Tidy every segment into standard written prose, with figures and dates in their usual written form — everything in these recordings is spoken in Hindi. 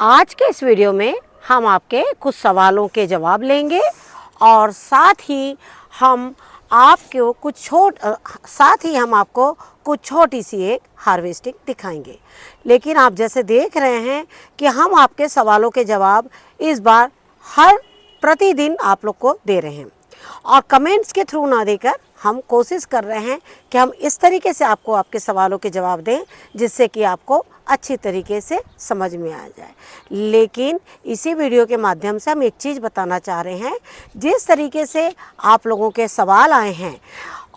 आज के इस वीडियो में हम आपके कुछ सवालों के जवाब लेंगे और साथ ही हम आपको कुछ छोटी सी एक हार्वेस्टिंग दिखाएंगे। लेकिन आप जैसे देख रहे हैं कि हम आपके सवालों के जवाब इस बार हर प्रतिदिन आप लोग को दे रहे हैं और कमेंट्स के थ्रू ना देकर हम कोशिश कर रहे हैं कि हम इस तरीके से आपको आपके सवालों के जवाब दें जिससे कि आपको अच्छी तरीके से समझ में आ जाए। लेकिन इसी वीडियो के माध्यम से हम एक चीज़ बताना चाह रहे हैं, जिस तरीके से आप लोगों के सवाल आए हैं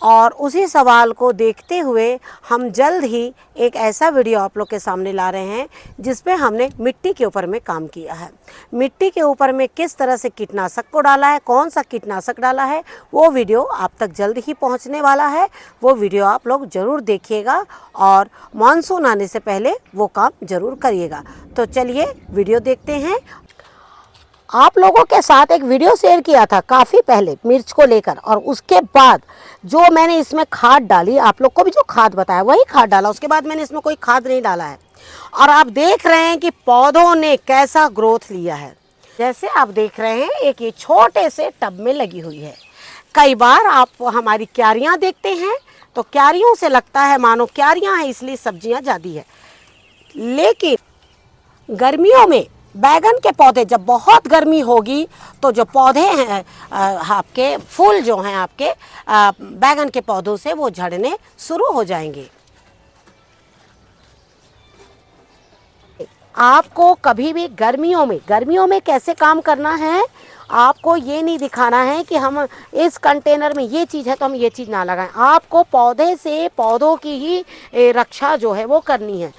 और उसी सवाल को देखते हुए हम जल्द ही एक ऐसा वीडियो आप लोग के सामने ला रहे हैं जिसमें हमने मिट्टी के ऊपर में काम किया है। मिट्टी के ऊपर में किस तरह से कीटनाशक को डाला है, कौन सा कीटनाशक डाला है, वो वीडियो आप तक जल्द ही पहुंचने वाला है। वो वीडियो आप लोग ज़रूर देखिएगा और मानसून आने से पहले वो काम ज़रूर करिएगा। तो चलिए वीडियो देखते हैं। आप लोगों के साथ एक वीडियो शेयर किया था काफ़ी पहले मिर्च को लेकर, और उसके बाद जो मैंने इसमें खाद डाली, आप लोग को भी जो खाद बताया वही खाद डाला। उसके बाद मैंने इसमें कोई खाद नहीं डाला है और आप देख रहे हैं कि पौधों ने कैसा ग्रोथ लिया है। जैसे आप देख रहे हैं एक ये छोटे से टब में लगी हुई है। कई बार आप हमारी क्यारियाँ देखते हैं तो क्यारियों से लगता है मानो क्यारियाँ हैं इसलिए सब्जियाँ ज़्यादा है, लेकिन गर्मियों में बैगन के पौधे जब बहुत गर्मी होगी तो जो पौधे हैं आपके फूल जो हैं आपके बैगन के पौधों से वो झड़ने शुरू हो जाएंगे। आपको कभी भी गर्मियों में कैसे काम करना है, आपको ये नहीं दिखाना है कि हम इस कंटेनर में ये चीज़ है तो हम ये चीज़ ना लगाएं। आपको पौधे से पौधों की ही रक्षा जो है वो करनी है।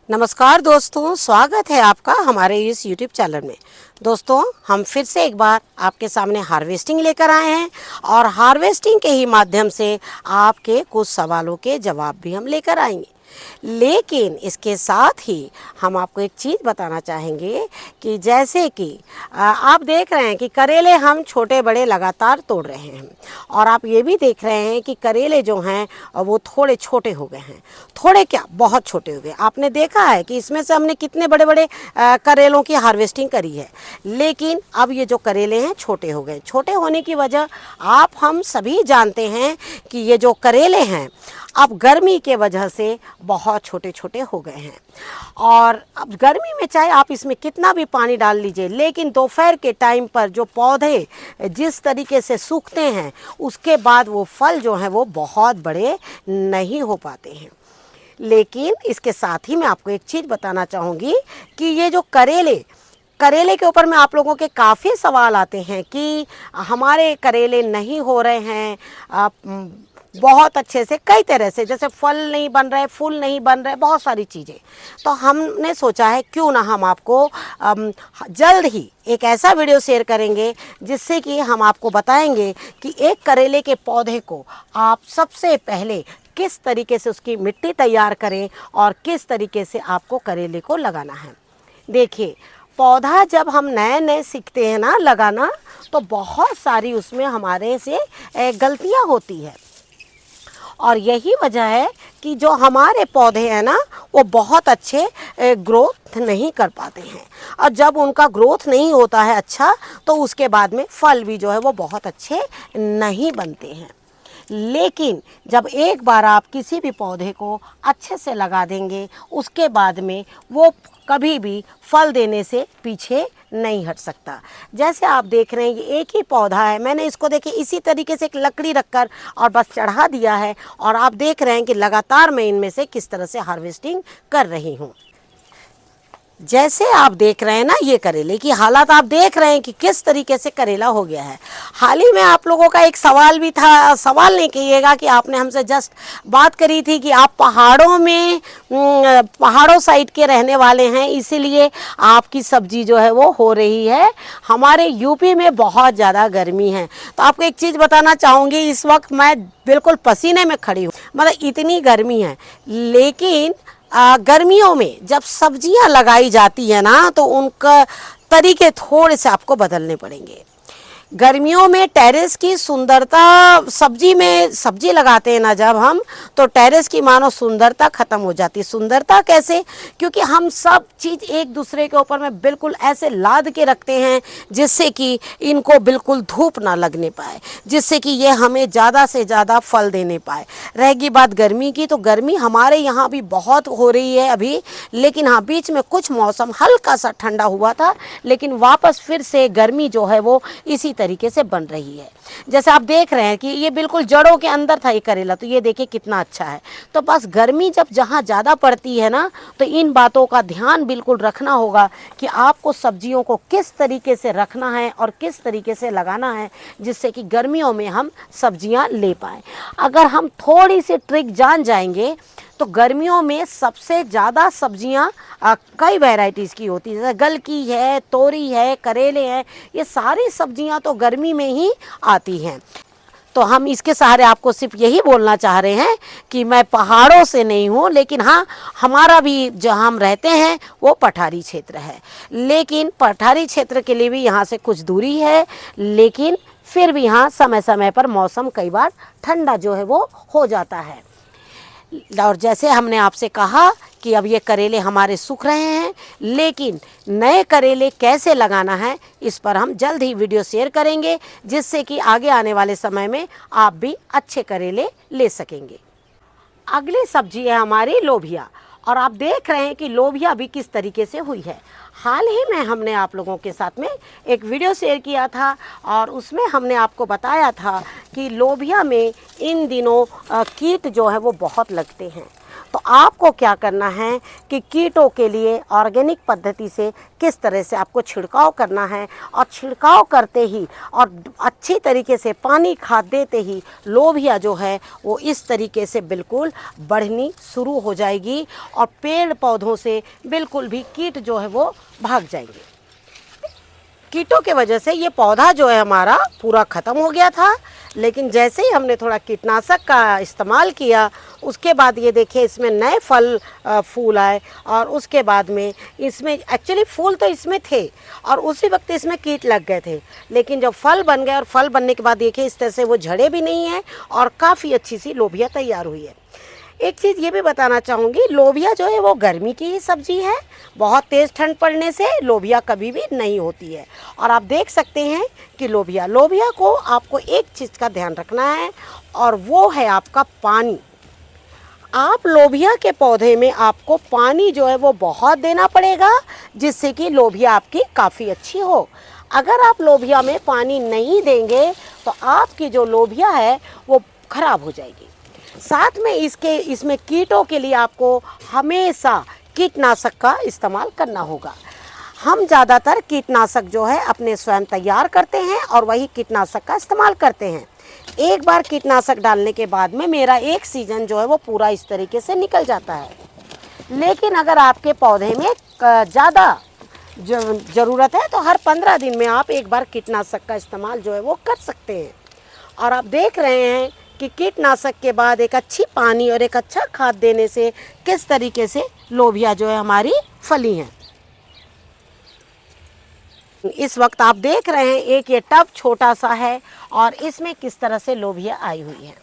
नमस्कार दोस्तों, स्वागत है आपका हमारे इस YouTube चैनल में। दोस्तों, हम फिर से एक बार आपके सामने हार्वेस्टिंग लेकर आए हैं और हार्वेस्टिंग के ही माध्यम से आपके कुछ सवालों के जवाब भी हम लेकर आएंगे। लेकिन इसके साथ ही हम आपको एक चीज़ बताना चाहेंगे कि जैसे कि आप देख रहे हैं कि करेले हम छोटे बड़े लगातार तोड़ रहे हैं और आप ये भी देख रहे हैं कि करेले जो हैं वो थोड़े छोटे हो गए हैं। थोड़े क्या, बहुत छोटे हो गए। आपने देखा है कि इसमें से हमने कितने बड़े बड़े करेलों की हार्वेस्टिंग करी है, लेकिन अब ये जो करेले हैं छोटे हो गए। छोटे होने की वजह हम सभी जानते हैं कि ये जो करेले हैं अब गर्मी के वजह से बहुत छोटे छोटे हो गए हैं। और अब गर्मी में चाहे आप इसमें कितना भी पानी डाल लीजिए, लेकिन दोपहर के टाइम पर जो पौधे जिस तरीके से सूखते हैं उसके बाद वो फल जो हैं वो बहुत बड़े नहीं हो पाते हैं। लेकिन इसके साथ ही मैं आपको एक चीज़ बताना चाहूँगी कि ये जो करेले के ऊपर में आप लोगों के काफ़ी सवाल आते हैं कि हमारे करेले नहीं हो रहे हैं बहुत अच्छे से, कई तरह से, जैसे फल नहीं बन रहे, फूल नहीं बन रहे, बहुत सारी चीज़ें। तो हमने सोचा है क्यों ना हम आपको जल्द ही एक ऐसा वीडियो शेयर करेंगे जिससे कि हम आपको बताएंगे कि एक करेले के पौधे को आप सबसे पहले किस तरीके से उसकी मिट्टी तैयार करें और किस तरीके से आपको करेले को लगाना है। देखिए, पौधा जब हम नए सीखते हैं ना लगाना, तो बहुत सारी उसमें हमारे से गलतियां होती है और यही वजह है कि जो हमारे पौधे हैं ना वो बहुत अच्छे ग्रोथ नहीं कर पाते हैं, और जब उनका ग्रोथ नहीं होता है अच्छा तो उसके बाद में फल भी जो है वो बहुत अच्छे नहीं बनते हैं। लेकिन जब एक बार आप किसी भी पौधे को अच्छे से लगा देंगे उसके बाद में वो कभी भी फल देने से पीछे नहीं हट सकता। जैसे आप देख रहे हैं ये एक ही पौधा है, मैंने इसको देखिए इसी तरीके से एक लकड़ी रखकर और बस चढ़ा दिया है और आप देख रहे हैं कि लगातार मैं इनमें से किस तरह से हार्वेस्टिंग कर रही हूँ। जैसे आप देख रहे हैं ना ये करेले की हालत, आप देख रहे हैं कि किस तरीके से करेला हो गया है। हाल ही में आप लोगों का एक सवाल भी था, सवाल नहीं कहिएगा कि आपने हमसे जस्ट बात करी थी कि आप पहाड़ों साइड के रहने वाले हैं इसीलिए आपकी सब्जी जो है वो हो रही है। हमारे यूपी में बहुत ज़्यादा गर्मी है। तो आपको एक चीज़ बताना चाहूँगी, इस वक्त मैं बिल्कुल पसीने में खड़ी हूँ, मतलब इतनी गर्मी है। लेकिन गर्मियों में जब सब्जियां लगाई जाती है ना तो उनका तरीके थोड़े से आपको बदलने पड़ेंगे। गर्मियों में टेरेस की सुंदरता, सब्जी में सब्जी लगाते हैं ना जब हम, तो टेरेस की मानो सुंदरता खत्म हो जाती है। सुंदरता कैसे? क्योंकि हम सब चीज़ एक दूसरे के ऊपर में बिल्कुल ऐसे लाद के रखते हैं जिससे कि इनको बिल्कुल धूप ना लगने पाए, जिससे कि ये हमें ज़्यादा से ज़्यादा फल देने पाए। रहेगी बात गर्मी की, तो गर्मी हमारे यहाँ भी बहुत हो रही है अभी, लेकिन हाँ बीच में कुछ मौसम हल्का सा ठंडा हुआ था, लेकिन वापस फिर से गर्मी जो है वो इसी तरीके से बन रही है। जैसे आप देख रहे हैं कि ये बिल्कुल जड़ों के अंदर था ये करेला, तो ये देखिए कितना अच्छा है। तो बस गर्मी जब जहाँ ज़्यादा पड़ती है ना, तो इन बातों का ध्यान बिल्कुल रखना होगा कि आपको सब्जियों को किस तरीके से रखना है और किस तरीके से लगाना है, जिससे कि गर्मियों में हम सब्जियां ले पाएँ। अगर हम थोड़ी सी ट्रिक जान जाएंगे तो गर्मियों में सबसे ज़्यादा सब्जियां कई वैरायटीज़ की होती है, जैसे गल की है, तोरी है, करेले हैं, ये सारी सब्जियां तो गर्मी में ही आती हैं। तो हम इसके सहारे आपको सिर्फ यही बोलना चाह रहे हैं कि मैं पहाड़ों से नहीं हूँ, लेकिन हाँ हमारा भी जहाँ हम रहते हैं वो पठारी क्षेत्र है, लेकिन पठारी क्षेत्र के लिए भी यहाँ से कुछ दूरी है, लेकिन फिर भी यहाँ समय समय पर मौसम कई बार ठंडा जो है वो हो जाता है। और जैसे हमने आपसे कहा कि अब ये करेले हमारे सूख रहे हैं, लेकिन नए करेले कैसे लगाना है इस पर हम जल्द ही वीडियो शेयर करेंगे, जिससे कि आगे आने वाले समय में आप भी अच्छे करेले ले सकेंगे। अगली सब्जी है हमारी लोबिया, और आप देख रहे हैं कि लोबिया भी किस तरीके से हुई है। हाल ही में हमने आप लोगों के साथ में एक वीडियो शेयर किया था और उसमें हमने आपको बताया था कि लोबिया में इन दिनों कीट जो है वो बहुत लगते हैं। तो आपको क्या करना है कि कीटों के लिए ऑर्गेनिक पद्धति से किस तरह से आपको छिड़काव करना है, और छिड़काव करते ही और अच्छी तरीके से पानी खाद देते ही लोबिया जो है वो इस तरीके से बिल्कुल बढ़नी शुरू हो जाएगी और पेड़ पौधों से बिल्कुल भी कीट जो है वो भाग जाएंगे। कीटों के वजह से ये पौधा जो है हमारा पूरा ख़त्म हो गया था, लेकिन जैसे ही हमने थोड़ा कीटनाशक का इस्तेमाल किया उसके बाद ये देखिए इसमें नए फल फूल आए, और उसके बाद में इसमें एक्चुअली फूल तो इसमें थे और उसी वक्त इसमें कीट लग गए थे, लेकिन जब फल बन गए और फल बनने के बाद देखिए इस तरह से वो झड़े भी नहीं हैं और काफ़ी अच्छी सी लोबिया तैयार हुई है। एक चीज़ ये भी बताना चाहूँगी, लोबिया जो है वो गर्मी की ही सब्जी है, बहुत तेज़ ठंड पड़ने से लोबिया कभी भी नहीं होती है। और आप देख सकते हैं कि लोबिया को आपको एक चीज़ का ध्यान रखना है, और वो है आपका पानी। आप लोबिया के पौधे में आपको पानी जो है वो बहुत देना पड़ेगा, जिससे कि लोबिया आपकी काफ़ी अच्छी हो। अगर आप लोबिया में पानी नहीं देंगे तो आपकी जो लोबिया है वो ख़राब हो जाएगी। साथ में इसमें कीटों के लिए आपको हमेशा कीटनाशक का इस्तेमाल करना होगा। हम ज़्यादातर कीटनाशक जो है अपने स्वयं तैयार करते हैं और वही कीटनाशक का इस्तेमाल करते हैं। एक बार कीटनाशक डालने के बाद में मेरा एक सीज़न जो है वो पूरा इस तरीके से निकल जाता है। लेकिन अगर आपके पौधे में ज़्यादा ज़रूरत है तो हर 15 दिन में आप एक बार कीटनाशक का इस्तेमाल जो है वो कर सकते हैं। और आप देख रहे हैं कि कीटनाशक के बाद एक अच्छी पानी और एक अच्छा खाद देने से किस तरीके से लोबिया जो है हमारी फली हैं। इस वक्त आप देख रहे हैं एक ये टब छोटा सा है और इसमें किस तरह से लोबिया आई हुई है।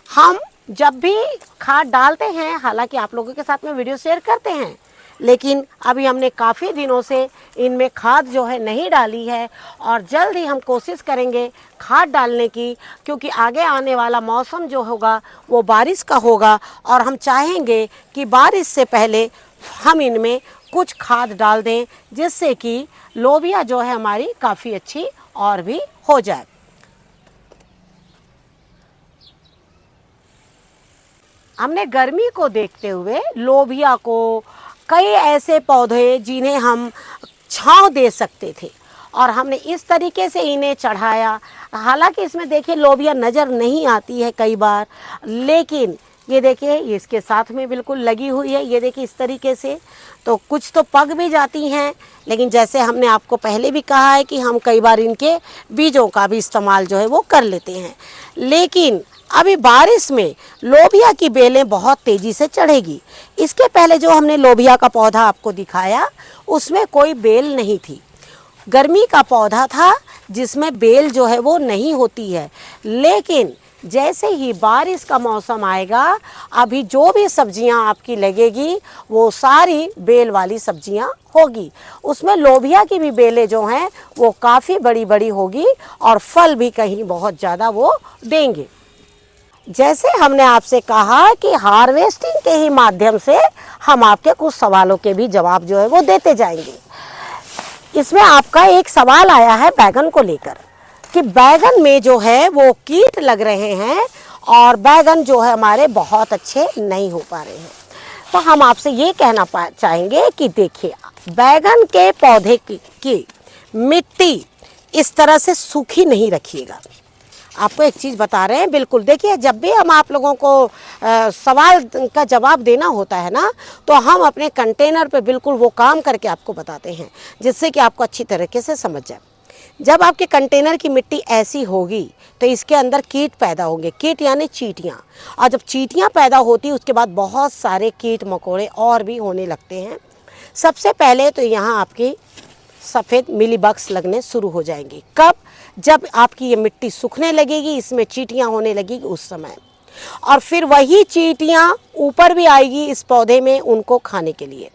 हम जब भी खाद डालते हैं, हालांकि आप लोगों के साथ में वीडियो शेयर करते हैं, लेकिन अभी हमने काफ़ी दिनों से इनमें खाद जो है नहीं डाली है, और जल्द ही हम कोशिश करेंगे खाद डालने की, क्योंकि आगे आने वाला मौसम जो होगा वो बारिश का होगा और हम चाहेंगे कि बारिश से पहले हम इनमें कुछ खाद डाल दें, जिससे कि लोबिया जो है हमारी काफ़ी अच्छी और भी हो जाए। हमने गर्मी को देखते हुए लोबिया को कई ऐसे पौधे जिन्हें हम छांव दे सकते थे और हमने इस तरीके से इन्हें चढ़ाया। हालांकि इसमें देखिए लोबिया नज़र नहीं आती है कई बार, लेकिन ये देखिए इसके साथ में बिल्कुल लगी हुई है। ये देखिए इस तरीके से, तो कुछ तो पक भी जाती हैं, लेकिन जैसे हमने आपको पहले भी कहा है कि हम कई बार इनके बीजों का भी इस्तेमाल जो है वो कर लेते हैं। लेकिन अभी बारिश में लोबिया की बेलें बहुत तेज़ी से चढ़ेगी। इसके पहले जो हमने लोबिया का पौधा आपको दिखाया उसमें कोई बेल नहीं थी, गर्मी का पौधा था, जिसमें बेल जो है वो नहीं होती है। लेकिन जैसे ही बारिश का मौसम आएगा, अभी जो भी सब्जियां आपकी लगेगी वो सारी बेल वाली सब्जियां होगी। उसमें लोबिया की भी बेलें जो हैं वो काफ़ी बड़ी बड़ी होगी और फल भी कहीं बहुत ज़्यादा वो देंगे। जैसे हमने आपसे कहा कि हार्वेस्टिंग के ही माध्यम से हम आपके कुछ सवालों के भी जवाब जो है वो देते जाएंगे। इसमें आपका एक सवाल आया है बैगन को लेकर कि बैगन में जो है वो कीट लग रहे हैं और बैगन जो है हमारे बहुत अच्छे नहीं हो पा रहे हैं। तो हम आपसे ये कहना चाहेंगे कि देखिए, बैगन के पौधे की मिट्टी इस तरह से सूखी नहीं रखिएगा। आपको एक चीज़ बता रहे हैं, बिल्कुल देखिए, जब भी हम आप लोगों को सवाल का जवाब देना होता है ना, तो हम अपने कंटेनर पे बिल्कुल वो काम करके आपको बताते हैं जिससे कि आपको अच्छी तरीके से समझ जाए। जब आपके कंटेनर की मिट्टी ऐसी होगी तो इसके अंदर कीट पैदा होंगे। कीट यानी चींटियाँ, और जब चींटियाँ पैदा होती उसके बाद बहुत सारे कीट मकोड़े और भी होने लगते हैं। सबसे पहले तो यहाँ आपकी सफ़ेद मिलीबग्स लगने शुरू हो जाएंगी। कब? जब आपकी ये मिट्टी सूखने लगेगी, इसमें चींटियाँ होने लगेगी उस समय, और फिर वही चींटियाँ ऊपर भी आएगी इस पौधे में उनको खाने के लिए।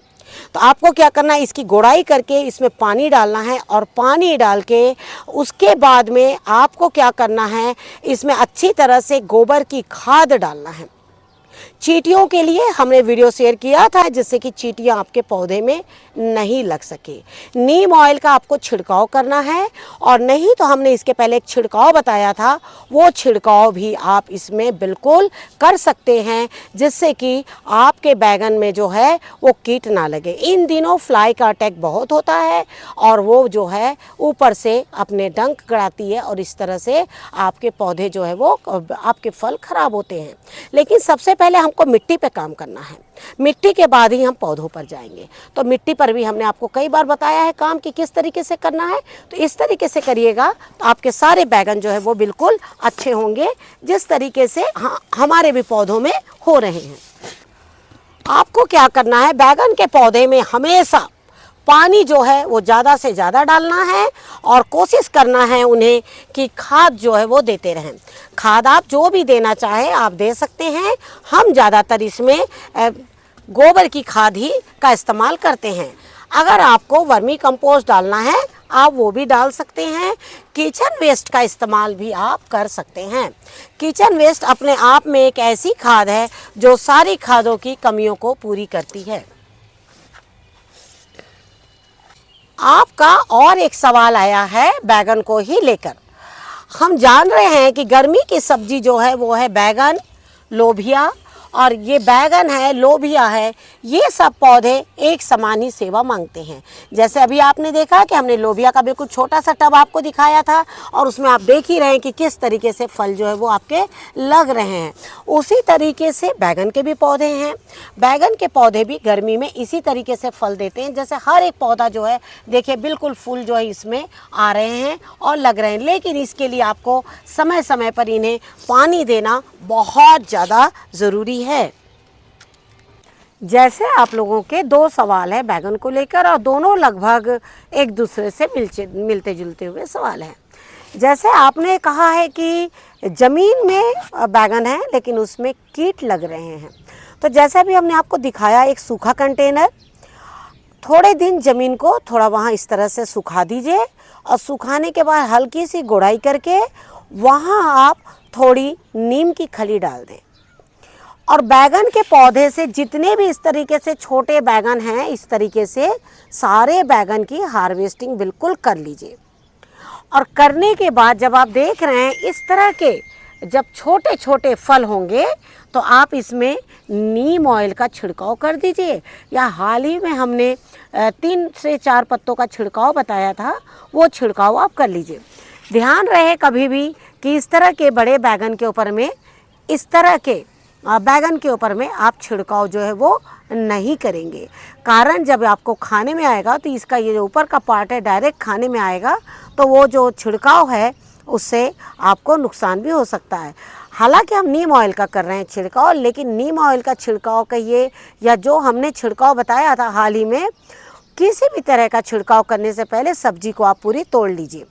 तो आपको क्या करना है, इसकी गोड़ाई करके इसमें पानी डालना है, और पानी डाल के उसके बाद में आपको क्या करना है, इसमें अच्छी तरह से गोबर की खाद डालना है। चींटियों के लिए हमने वीडियो शेयर किया था जिससे कि चींटियां आपके पौधे में नहीं लग सके। नीम ऑयल का आपको छिड़काव करना है, और नहीं तो हमने इसके पहले एक छिड़काव बताया था, वो छिड़काव भी आप इसमें बिल्कुल कर सकते हैं जिससे कि आपके बैगन में जो है वो कीट ना लगे। इन दिनों फ्लाई का अटैक बहुत होता है और वो जो है ऊपर से अपने डंक गड़ाती है और इस तरह से आपके पौधे जो है वो आपके फल खराब होते हैं। लेकिन सबसे पहले हमको मिट्टी पे काम करना है, मिट्टी के बाद ही हम पौधों पर जाएंगे। तो मिट्टी पर भी हमने आपको कई बार बताया है काम कि किस तरीके से करना है, तो इस तरीके से करिएगा तो आपके सारे बैगन जो है वो बिल्कुल अच्छे होंगे जिस तरीके से हमारे भी पौधों में हो रहे हैं। आपको क्या करना है, बैगन के पौधे में हमेशा पानी जो है वो ज़्यादा से ज़्यादा डालना है और कोशिश करना है उन्हें कि खाद जो है वो देते रहें। खाद आप जो भी देना चाहे आप दे सकते हैं। हम ज़्यादातर इसमें गोबर की खाद ही का इस्तेमाल करते हैं। अगर आपको वर्मी कंपोस्ट डालना है आप वो भी डाल सकते हैं। किचन वेस्ट का इस्तेमाल भी आप कर सकते हैं। किचन वेस्ट अपने आप में एक ऐसी खाद है जो सारी खादों की कमियों को पूरी करती है। आपका और एक सवाल आया है बैगन को ही लेकर। हम जान रहे हैं कि गर्मी की सब्जी जो है वो है बैगन, लोबिया, और ये बैगन है, लोबिया है, ये सब पौधे एक समान ही सेवा मांगते हैं। जैसे अभी आपने देखा कि हमने लोबिया का बिल्कुल छोटा सा टब आपको दिखाया था और उसमें आप देख ही रहे हैं कि किस तरीके से फल जो है वो आपके लग रहे हैं। उसी तरीके से बैगन के भी पौधे हैं। बैगन के पौधे भी गर्मी में इसी तरीके से फल देते हैं। जैसे हर एक पौधा जो है देखिए बिल्कुल फूल जो है इसमें आ रहे हैं और लग रहे हैं, लेकिन इसके लिए आपको समय समय पर इन्हें पानी देना बहुत ज़्यादा ज़रूरी है। जैसे आप लोगों के दो सवाल है बैगन को लेकर और दोनों लगभग एक दूसरे से मिलते जुलते हुए सवाल हैं। जैसे आपने कहा है कि ज़मीन में बैगन है लेकिन उसमें कीट लग रहे हैं, तो जैसे भी हमने आपको दिखाया एक सूखा कंटेनर, थोड़े दिन ज़मीन को थोड़ा वहाँ इस तरह से सुखा दीजिए और सुखाने के बाद हल्की सी गुड़ाई करके वहाँ आप थोड़ी नीम की खली डाल दें और बैगन के पौधे से जितने भी इस तरीके से छोटे बैगन हैं इस तरीके से सारे बैगन की हार्वेस्टिंग बिल्कुल कर लीजिए। और करने के बाद जब आप देख रहे हैं इस तरह के जब छोटे छोटे फल होंगे तो आप इसमें नीम ऑयल का छिड़काव कर दीजिए, या हाल ही में हमने 3 से 4 पत्तों का छिड़काव बताया था, वो छिड़काव आप कर लीजिए। ध्यान रहे कभी भी कि इस तरह के बड़े बैगन के ऊपर में इस तरह के बैगन के ऊपर में आप छिड़काव जो है वो नहीं करेंगे। कारण जब आपको खाने में आएगा तो इसका ये जो ऊपर का पार्ट है डायरेक्ट खाने में आएगा, तो वो जो छिड़काव है उससे आपको नुकसान भी हो सकता है। हालांकि हम नीम ऑयल का कर रहे हैं छिड़काव, लेकिन नीम ऑयल का छिड़काव कहिए या जो हमने छिड़काव बताया था हाल ही में, किसी भी तरह का छिड़काव करने से पहले सब्जी को आप पूरी तोड़ लीजिए।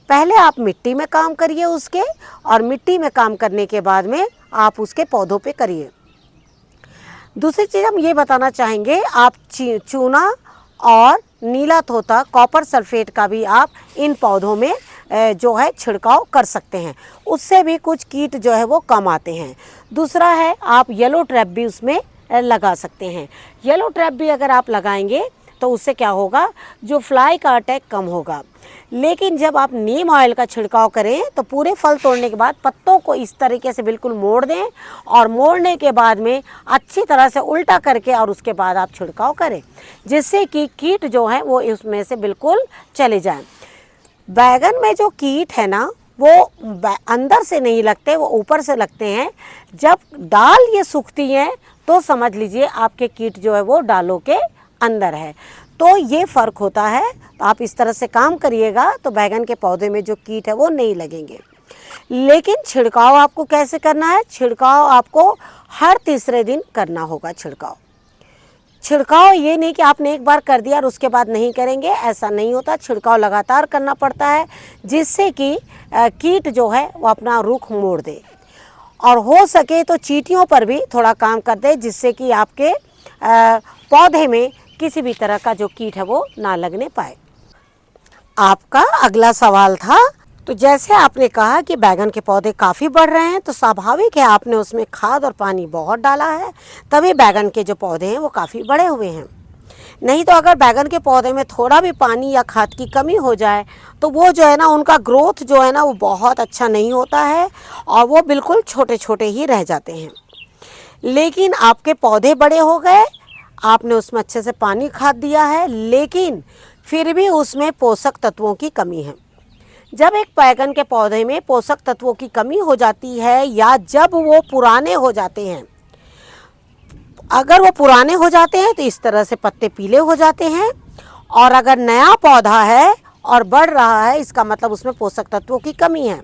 पहले आप मिट्टी में काम करिए उसके, और मिट्टी में काम करने के बाद में आप उसके पौधों पे करिए। दूसरी चीज़ हम ये बताना चाहेंगे, आप चूना और नीला तोता कॉपर सल्फेट का भी आप इन पौधों में जो है छिड़काव कर सकते हैं, उससे भी कुछ कीट जो है वो कम आते हैं। दूसरा है, आप येलो ट्रैप भी उसमें लगा सकते हैं। येलो ट्रैप भी अगर आप लगाएंगे तो उससे क्या होगा, जो फ्लाई का अटैक कम होगा। लेकिन जब आप नीम ऑयल का छिड़काव करें तो पूरे फल तोड़ने के बाद पत्तों को इस तरीके से बिल्कुल मोड़ दें, और मोड़ने के बाद में अच्छी तरह से उल्टा करके और उसके बाद आप छिड़काव करें, जिससे कि कीट जो है वो उसमें से बिल्कुल चले जाएं। बैगन में जो कीट है ना, वो अंदर से नहीं लगते, वो ऊपर से लगते हैं। जब डाल ये सूखती हैं तो समझ लीजिए आपके कीट जो है वो डालों के अंदर है। तो ये फ़र्क होता है। तो आप इस तरह से काम करिएगा तो बैगन के पौधे में जो कीट है वो नहीं लगेंगे। लेकिन छिड़काव आपको कैसे करना है, छिड़काव आपको हर तीसरे दिन करना होगा। छिड़काव ये नहीं कि आपने एक बार कर दिया और उसके बाद नहीं करेंगे, ऐसा नहीं होता। छिड़काव लगातार करना पड़ता है, जिससे कि कीट जो है वो अपना रुख मोड़ दे, और हो सके तो चींटियों पर भी थोड़ा काम कर दे, जिससे कि आपके पौधे में किसी भी तरह का जो कीट है वो ना लगने पाए। आपका अगला सवाल था, तो जैसे आपने कहा कि बैगन के पौधे काफ़ी बढ़ रहे हैं, तो स्वाभाविक है आपने उसमें खाद और पानी बहुत डाला है, तभी बैगन के जो पौधे हैं वो काफ़ी बड़े हुए हैं। नहीं तो अगर बैगन के पौधे में थोड़ा भी पानी या खाद की कमी हो जाए तो वो जो है ना, उनका ग्रोथ जो है ना वो बहुत अच्छा नहीं होता है, और वो बिल्कुल छोटे छोटे ही रह जाते हैं। लेकिन आपके पौधे बड़े हो गए, आपने उसमें अच्छे से पानी खाद दिया है, लेकिन फिर भी उसमें पोषक तत्वों की कमी है। जब एक बैगन के पौधे में पोषक तत्वों की कमी हो जाती है, या जब वो पुराने हो जाते हैं, अगर वो पुराने हो जाते हैं तो इस तरह से पत्ते पीले हो जाते हैं, और अगर नया पौधा है और बढ़ रहा है, इसका मतलब उसमें पोषक तत्वों की कमी है।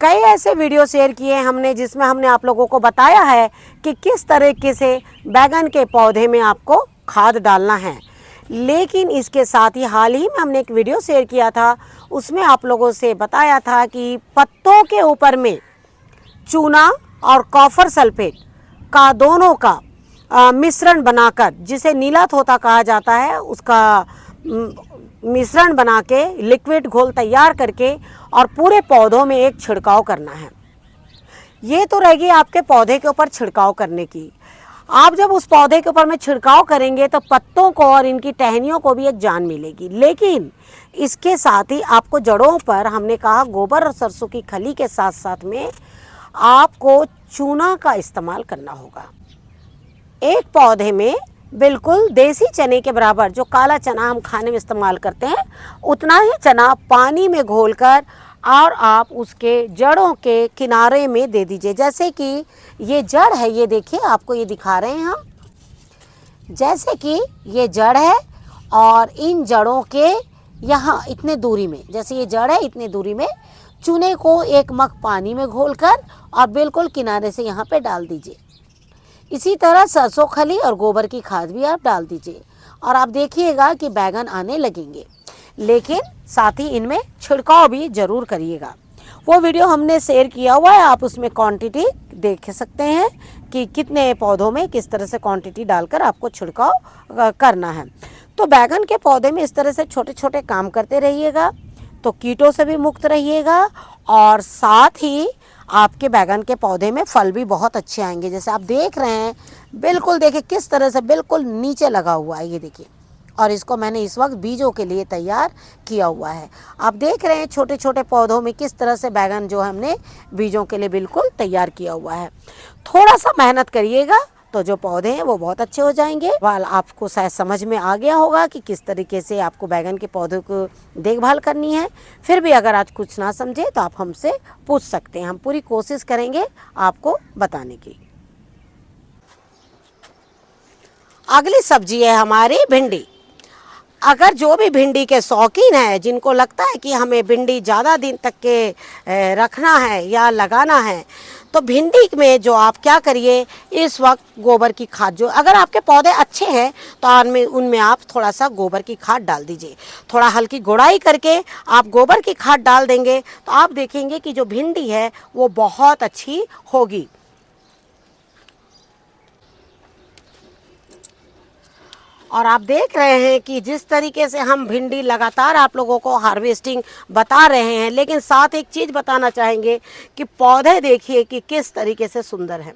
कई ऐसे वीडियो शेयर किए हैं हमने, जिसमें हमने आप लोगों को बताया है कि किस तरीके से बैगन के पौधे में आपको खाद डालना है। लेकिन इसके साथ ही हाल ही में हमने एक वीडियो शेयर किया था, उसमें आप लोगों से बताया था कि पत्तों के ऊपर में चूना और कॉपर सल्फेट का दोनों का मिश्रण बनाकर, जिसे नीला तोता कहा जाता है, उसका मिश्रण बना के लिक्विड घोल तैयार करके और पूरे पौधों में एक छिड़काव करना है। ये तो रहेगी आपके पौधे के ऊपर छिड़काव करने की। आप जब उस पौधे के ऊपर में छिड़काव करेंगे तो पत्तों को और इनकी टहनियों को भी एक जान मिलेगी। लेकिन इसके साथ ही आपको जड़ों पर, हमने कहा गोबर और सरसों की खली के साथ साथ में आपको चूना का इस्तेमाल करना होगा। एक पौधे में बिल्कुल देसी चने के बराबर, जो काला चना हम खाने में इस्तेमाल करते हैं, उतना ही चना पानी में घोलकर और आप उसके जड़ों के किनारे में दे दीजिए। जैसे कि ये जड़ है, ये देखिए, आपको ये दिखा रहे हैं हम, जैसे कि ये जड़ है, और इन जड़ों के यहाँ इतने दूरी में, जैसे ये जड़ है इतने दूरी में चूने को एक मग पानी में घोलकर और बिल्कुल किनारे से यहाँ पे डाल दीजिए। इसी तरह सरसों खली और गोबर की खाद भी आप डाल दीजिए, और आप देखिएगा कि बैगन आने लगेंगे। लेकिन साथ ही इनमें छिड़काव भी ज़रूर करिएगा। वो वीडियो हमने शेयर किया हुआ है, आप उसमें क्वांटिटी देख सकते हैं कि कितने पौधों में किस तरह से क्वांटिटी डालकर आपको छिड़काव करना है। तो बैगन के पौधे में इस तरह से छोटे छोटे काम करते रहिएगा, तो कीटों से भी मुक्त रहिएगा, और साथ ही आपके बैगन के पौधे में फल भी बहुत अच्छे आएंगे। जैसे आप देख रहे हैं, बिल्कुल देखिए किस तरह से बिल्कुल नीचे लगा हुआ है, ये देखिए, और इसको मैंने इस वक्त बीजों के लिए तैयार किया हुआ है। आप देख रहे हैं छोटे छोटे पौधों में किस तरह से बैगन जो हमने बीजों के लिए बिल्कुल तैयार किया हुआ है। थोड़ा सा मेहनत करिएगा तो जो पौधे हैं वो बहुत अच्छे हो जाएंगे। वाल आपको शायद समझ में आ गया होगा कि किस तरीके से आपको बैगन के पौधों को देखभाल करनी है। फिर भी अगर आज कुछ ना समझे तो आप हमसे पूछ सकते हैं, हम पूरी कोशिश करेंगे आपको बताने की। अगली सब्जी है हमारी भिंडी। अगर जो भी भिंडी के शौकीन है, जिनको लगता है कि हमें भिंडी ज़्यादा दिन तक के रखना है या लगाना है, तो भिंडी में जो आप क्या करिए, इस वक्त गोबर की खाद, जो अगर आपके पौधे अच्छे हैं तो उनमें आप थोड़ा सा गोबर की खाद डाल दीजिए। थोड़ा हल्की गुड़ाई करके आप गोबर की खाद डाल देंगे तो आप देखेंगे कि जो भिंडी है वो बहुत अच्छी होगी। और आप देख रहे हैं कि जिस तरीके से हम भिंडी लगातार आप लोगों को हार्वेस्टिंग बता रहे हैं, लेकिन साथ एक चीज़ बताना चाहेंगे कि पौधे देखिए कि किस तरीके से सुंदर हैं।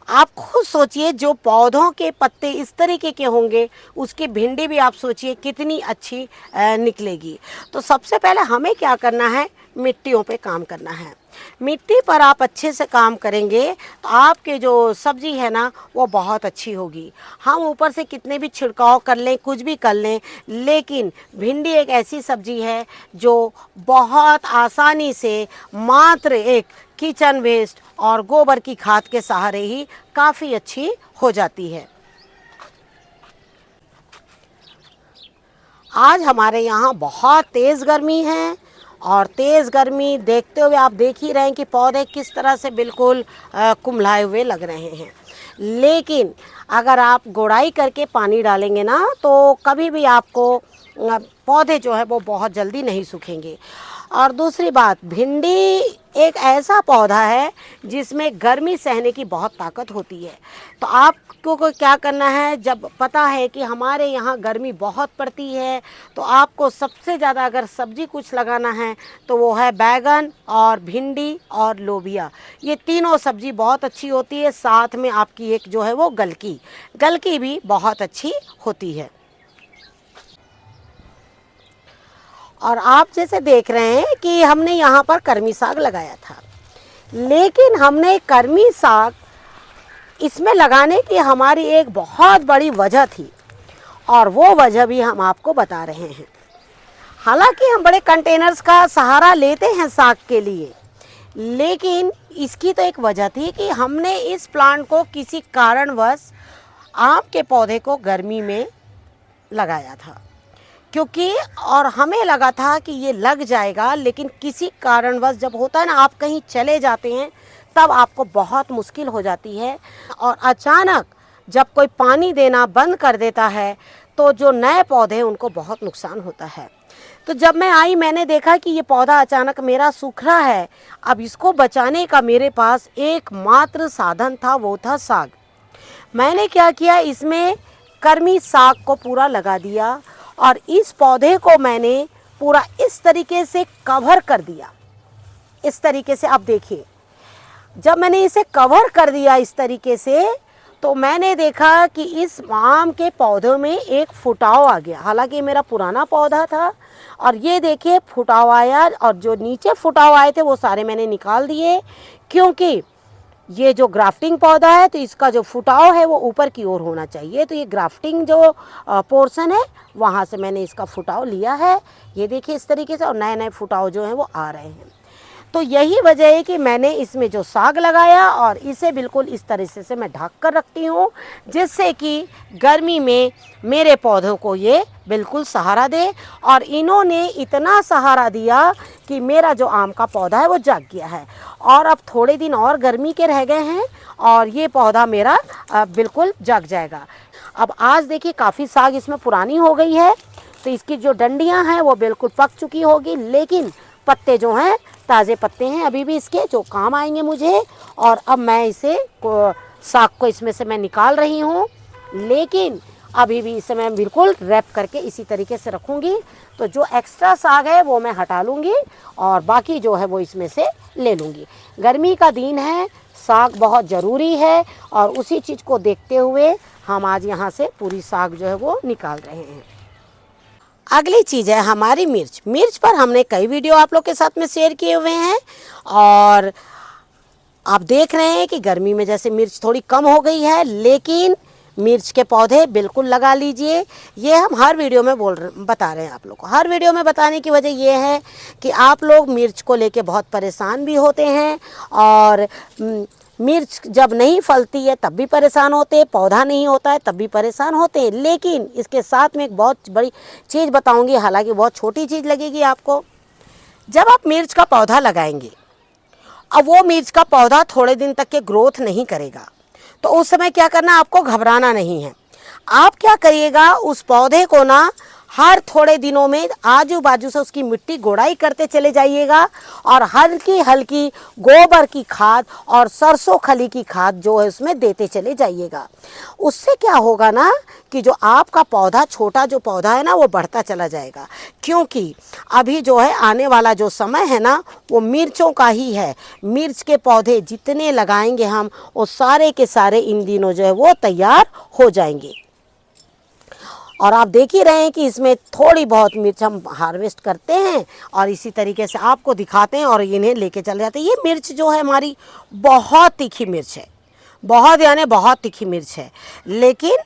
आप खुद सोचिए, जो पौधों के पत्ते इस तरीके के होंगे उसकी भिंडी भी आप सोचिए कितनी अच्छी निकलेगी। तो सबसे पहले हमें क्या करना है, मिट्टियों पे काम करना है। मिट्टी पर आप अच्छे से काम करेंगे तो आपके जो सब्ज़ी है ना वो बहुत अच्छी होगी। हम ऊपर से कितने भी छिड़काव कर लें, कुछ भी कर लें, लेकिन भिंडी एक ऐसी सब्ज़ी है जो बहुत आसानी से मात्र एक किचन वेस्ट और गोबर की खाद के सहारे ही काफ़ी अच्छी हो जाती है। आज हमारे यहाँ बहुत तेज़ गर्मी है और तेज़ गर्मी देखते हुए आप देख ही रहे हैं कि पौधे किस तरह से बिल्कुल कुम्हलाए हुए लग रहे हैं। लेकिन अगर आप गोड़ाई करके पानी डालेंगे ना तो कभी भी आपको पौधे जो है वो बहुत जल्दी नहीं सूखेंगे। और दूसरी बात, भिंडी एक ऐसा पौधा है जिसमें गर्मी सहने की बहुत ताकत होती है। तो आपको क्या करना है, जब पता है कि हमारे यहाँ गर्मी बहुत पड़ती है तो आपको सबसे ज़्यादा अगर सब्जी कुछ लगाना है तो वो है बैगन और भिंडी और लोबिया। ये तीनों सब्जी बहुत अच्छी होती है। साथ में आपकी एक जो है वो गलकी भी बहुत अच्छी होती है। और आप जैसे देख रहे हैं कि हमने यहाँ पर कर्मी साग लगाया था, लेकिन हमने कर्मी साग इसमें लगाने की हमारी एक बहुत बड़ी वजह थी और वो वजह भी हम आपको बता रहे हैं। हालांकि हम बड़े कंटेनर्स का सहारा लेते हैं साग के लिए, लेकिन इसकी तो एक वजह थी कि हमने इस प्लांट को किसी कारणवश आम के पौधे को गर्मी में लगाया था, क्योंकि और हमें लगा था कि ये लग जाएगा, लेकिन किसी कारणवश जब होता है ना आप कहीं चले जाते हैं तब आपको बहुत मुश्किल हो जाती है और अचानक जब कोई पानी देना बंद कर देता है तो जो नए पौधे हैं उनको बहुत नुकसान होता है। तो जब मैं आई मैंने देखा कि ये पौधा अचानक मेरा सूख रहा है। अब इसको बचाने का मेरे पास एकमात्र साधन था, वो था साग। मैंने क्या किया, इसमें कर्मी साग को पूरा लगा दिया और इस पौधे को मैंने पूरा इस तरीके से कवर कर दिया। इस तरीके से आप देखिए, जब मैंने इसे कवर कर दिया इस तरीके से तो मैंने देखा कि इस आम के पौधों में एक फुटाव आ गया। हालांकि मेरा पुराना पौधा था और ये देखिए फुटाव आया, और जो नीचे फुटाव आए थे वो सारे मैंने निकाल दिए, क्योंकि ये जो ग्राफ्टिंग पौधा है तो इसका जो फुटाव है वो ऊपर की ओर होना चाहिए। तो ये ग्राफ्टिंग जो पोर्शन है वहाँ से मैंने इसका फुटाव लिया है। ये देखिए इस तरीके से, और नए नए फुटाव जो हैं वो आ रहे हैं। तो यही वजह है कि मैंने इसमें जो साग लगाया और इसे बिल्कुल इस तरह से मैं ढक कर रखती हूँ, जिससे कि गर्मी में मेरे पौधों को ये बिल्कुल सहारा दे। और इन्होंने इतना सहारा दिया कि मेरा जो आम का पौधा है वो जग गया है। और अब थोड़े दिन और गर्मी के रह गए हैं और ये पौधा मेरा बिल्कुल जग जाएगा। अब आज देखिए काफ़ी साग इसमें पुरानी हो गई है, तो इसकी जो डंडियाँ हैं वो बिल्कुल पक चुकी होगी, लेकिन पत्ते जो हैं ताज़े पत्ते हैं अभी भी इसके, जो काम आएंगे मुझे। और अब मैं इसे साग को इसमें से मैं निकाल रही हूँ, लेकिन अभी भी इसे मैं बिल्कुल रैप करके इसी तरीके से रखूँगी। तो जो एक्स्ट्रा साग है वो मैं हटा लूँगी और बाकी जो है वो इसमें से ले लूँगी। गर्मी का दिन है, साग बहुत ज़रूरी है और उसी चीज़ को देखते हुए हम आज यहाँ से पूरी साग जो है वो निकाल रहे हैं। अगली चीज़ है हमारी मिर्च। मिर्च पर हमने कई वीडियो आप लोग के साथ में शेयर किए हुए हैं और आप देख रहे हैं कि गर्मी में जैसे मिर्च थोड़ी कम हो गई है, लेकिन मिर्च के पौधे बिल्कुल लगा लीजिए। ये हम हर वीडियो में बता रहे हैं आप लोग को। हर वीडियो में बताने की वजह ये है कि आप लोग मिर्च को लेके बहुत परेशान भी होते हैं और मिर्च जब नहीं फलती है तब भी परेशान होते हैं, पौधा नहीं होता है तब भी परेशान होते हैं। लेकिन इसके साथ में एक बहुत बड़ी चीज़ बताऊंगी, हालांकि बहुत छोटी चीज़ लगेगी आपको। जब आप मिर्च का पौधा लगाएंगे अब वो मिर्च का पौधा थोड़े दिन तक के ग्रोथ नहीं करेगा, तो उस समय क्या करना, आपको घबराना नहीं है। आप क्या करिएगा, उस पौधे को ना हर थोड़े दिनों में आजू बाजू से उसकी मिट्टी गोड़ाई करते चले जाइएगा और हल्की हल्की गोबर की खाद और सरसों खली की खाद जो है उसमें देते चले जाइएगा। उससे क्या होगा ना कि जो आपका पौधा, छोटा जो पौधा है ना, वो बढ़ता चला जाएगा। क्योंकि अभी जो है आने वाला जो समय है ना, वो मिर्चों का ही है। मिर्च के पौधे जितने लगाएंगे हम, वो सारे के सारे इन दिनों जो है वो तैयार हो जाएंगे। और आप देख ही रहे हैं कि इसमें थोड़ी बहुत मिर्च हम हार्वेस्ट करते हैं और इसी तरीके से आपको दिखाते हैं और इन्हें लेके चले जाते हैं। ये मिर्च जो है हमारी बहुत तीखी मिर्च है, बहुत यानी बहुत तीखी मिर्च है, लेकिन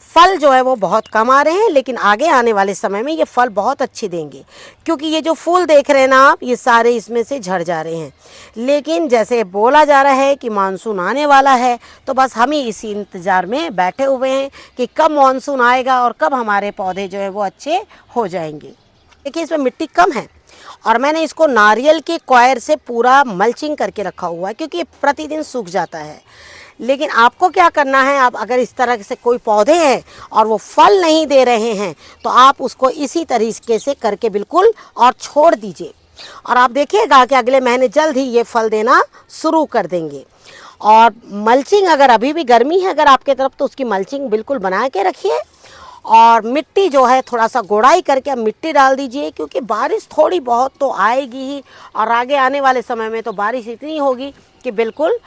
फल जो है वो बहुत कम आ रहे हैं। लेकिन आगे आने वाले समय में ये फल बहुत अच्छे देंगे, क्योंकि ये जो फूल देख रहे हैं ना आप, ये सारे इसमें से झड़ जा रहे हैं। लेकिन जैसे बोला जा रहा है कि मानसून आने वाला है, तो बस हम ही इसी इंतज़ार में बैठे हुए हैं कि कब मानसून आएगा और कब हमारे पौधे जो है वो अच्छे हो जाएंगे। देखिए इसमें मिट्टी कम है और मैंने इसको नारियल के क्वायर से पूरा मल्चिंग करके रखा हुआ है, क्योंकि प्रतिदिन सूख जाता है। लेकिन आपको क्या करना है, आप अगर इस तरह से कोई पौधे हैं और वो फल नहीं दे रहे हैं, तो आप उसको इसी तरीके से करके बिल्कुल और छोड़ दीजिए और आप देखिएगा कि अगले महीने जल्द ही ये फल देना शुरू कर देंगे। और मल्चिंग, अगर अभी भी गर्मी है अगर आपके तरफ, तो उसकी मल्चिंग बिल्कुल बना के रखिए और मिट्टी जो है थोड़ा सा गोड़ाई करके आप मिट्टी डाल दीजिए, क्योंकि बारिश थोड़ी बहुत तो आएगी ही और आगे आने वाले समय में तो बारिश इतनी होगी कि बिल्कुल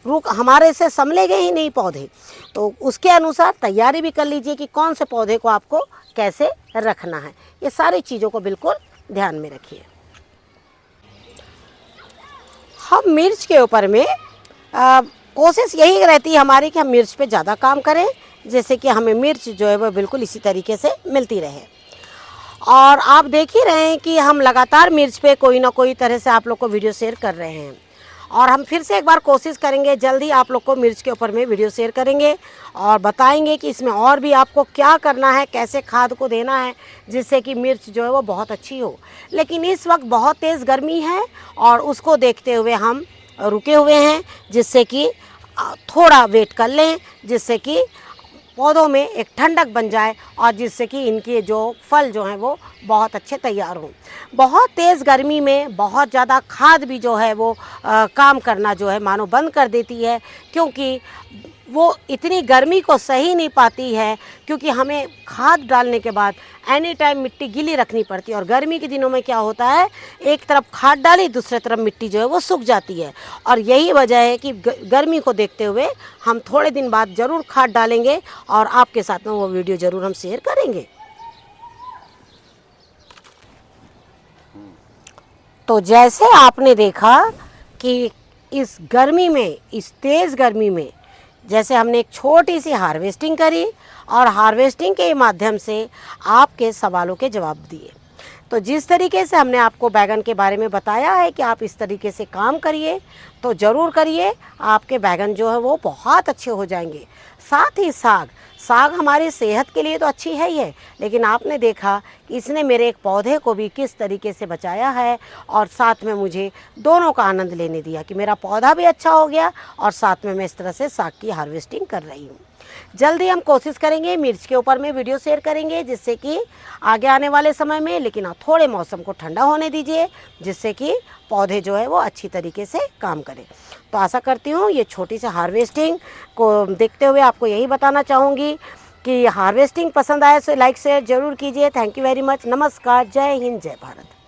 रुक हमारे से संभलेंगे ही नहीं पौधे। तो उसके अनुसार तैयारी भी कर लीजिए कि कौन से पौधे को आपको कैसे रखना है। ये सारी चीज़ों को बिल्कुल ध्यान में रखिए। हम मिर्च के ऊपर में कोशिश यही रहती है हमारी कि हम मिर्च पे ज़्यादा काम करें, जैसे कि हमें मिर्च जो है वो बिल्कुल इसी तरीके से मिलती रहे। और आप देख ही रहे हैं कि हम लगातार मिर्च पे कोई ना कोई तरह से आप लोग को वीडियो शेयर कर रहे हैं और हम फिर से एक बार कोशिश करेंगे, जल्दी आप लोग को मिर्च के ऊपर में वीडियो शेयर करेंगे और बताएंगे कि इसमें और भी आपको क्या करना है, कैसे खाद को देना है, जिससे कि मिर्च जो है वो बहुत अच्छी हो। लेकिन इस वक्त बहुत तेज़ गर्मी है और उसको देखते हुए हम रुके हुए हैं, जिससे कि थोड़ा वेट कर लें, जिससे कि पौधों में एक ठंडक बन जाए और जिससे कि इनके जो फल जो हैं वो बहुत अच्छे तैयार हों। बहुत तेज़ गर्मी में बहुत ज़्यादा खाद भी जो है वो काम करना जो है मानो बंद कर देती है, क्योंकि वो इतनी गर्मी को सही नहीं पाती है, क्योंकि हमें खाद डालने के बाद एनी टाइम मिट्टी गीली रखनी पड़ती है। और गर्मी के दिनों में क्या होता है, एक तरफ खाद डाली, दूसरी तरफ मिट्टी जो है वो सूख जाती है। और यही वजह है कि गर्मी को देखते हुए हम थोड़े दिन बाद ज़रूर खाद डालेंगे और आपके साथ में वो वीडियो ज़रूर हम शेयर करेंगे। तो जैसे आपने देखा कि इस गर्मी में, इस तेज़ गर्मी में, जैसे हमने एक छोटी सी हार्वेस्टिंग करी और हार्वेस्टिंग के माध्यम से आपके सवालों के जवाब दिए। तो जिस तरीके से हमने आपको बैगन के बारे में बताया है कि आप इस तरीके से काम करिए तो ज़रूर करिए, आपके बैगन जो है वो बहुत अच्छे हो जाएंगे। साथ ही साग हमारी सेहत के लिए तो अच्छी है ही है, लेकिन आपने देखा कि इसने मेरे एक पौधे को भी किस तरीके से बचाया है और साथ में मुझे दोनों का आनंद लेने दिया कि मेरा पौधा भी अच्छा हो गया और साथ में मैं इस तरह से साग की हार्वेस्टिंग कर रही हूँ। जल्दी हम कोशिश करेंगे मिर्च के ऊपर में वीडियो शेयर करेंगे, जिससे कि आगे आने वाले समय में, लेकिन आप थोड़े मौसम को ठंडा होने दीजिए, जिससे कि पौधे जो है वो अच्छी तरीके से काम करें। तो आशा करती हूँ ये छोटी सी हार्वेस्टिंग को देखते हुए आपको यही बताना चाहूँगी कि हार्वेस्टिंग पसंद आए तो लाइक शेयर ज़रूर कीजिए। Thank you very much. नमस्कार, जय हिंद, जय भारत।